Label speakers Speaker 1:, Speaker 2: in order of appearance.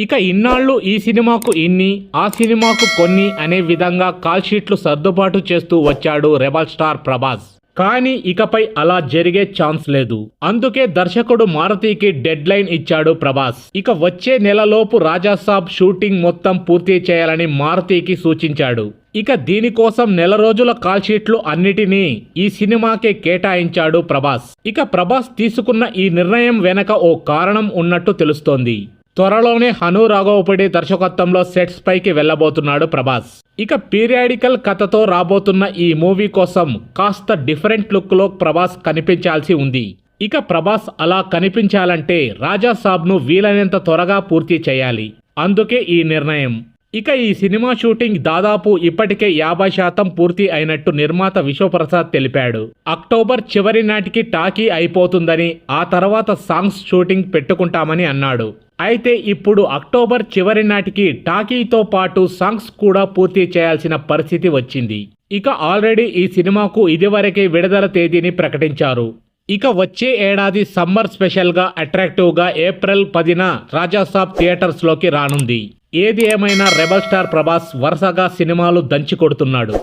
Speaker 1: ఇక ఇన్నాళ్ళు ఈ సినిమాకు ఇన్ని ఆ సినిమాకు కొన్ని అనే విధంగా కాల్ షీట్లు సర్దుబాటు చేస్తూ వచ్చాడు రెబల్ స్టార్ ప్రభాస్. కానీ ఇకపై అలా జరిగే ఛాన్స్ లేదు. అందుకే దర్శకుడు మారుతికి డెడ్ లైన్ ఇచ్చాడు ప్రభాస్. ఇక వచ్చే నెలలోపు రాజాసాబ్ షూటింగ్ మొత్తం పూర్తి చేయాలని మారుతికి సూచించాడు. ఇక దీనికోసం నెల రోజుల కాల్ షీట్లు అన్నిటినీ ఈ సినిమాకే కేటాయించాడు ప్రభాస్. ఇక ప్రభాస్ తీసుకున్న ఈ నిర్ణయం వెనక ఓ కారణం ఉన్నట్టు తెలుస్తోంది. త్వరలోనే హను రాఘవపూడి దర్శకత్వంలో సెట్స్ పైకి వెళ్లబోతున్నాడు ప్రభాస్. ఇక పీరియాడికల్ కథతో రాబోతున్న ఈ మూవీ కోసం కాస్త డిఫరెంట్ లుక్ లో ప్రభాస్ కనిపించాల్సి ఉంది. ఇక ప్రభాస్ అలా కనిపించాలంటే రాజాసాబ్ను వీలైనంత త్వరగా పూర్తి చేయాలి. అందుకే ఈ నిర్ణయం. ఇక ఈ సినిమా షూటింగ్ దాదాపు ఇప్పటికే 50% పూర్తి అయినట్టు నిర్మాత విశ్వప్రసాద్ తెలిపాడు. అక్టోబర్ చివరి నాటికి టాకీ అయిపోతుందని, ఆ తర్వాత సాంగ్స్ షూటింగ్ పెట్టుకుంటామని అన్నాడు. అయితే ఇప్పుడు అక్టోబర్ చివరి నాటికి టాకీతో పాటు సాంగ్స్ కూడా పూర్తి చేయాల్సిన పరిస్థితి వచ్చింది. ఇక ఆల్రెడీ ఈ సినిమాకు ఇదివరకే విడుదల తేదీని ప్రకటించారు. ఇక వచ్చే ఏడాది సమ్మర్ స్పెషల్గా అట్రాక్టివ్గా ఏప్రిల్ 10న రాజాసాబ్ థియేటర్స్లోకి రానుంది. ఏది ఏమైనా రెబల్ స్టార్ ప్రభాస్ వరుసగా సినిమాలు దంచి కొడుతున్నాడు.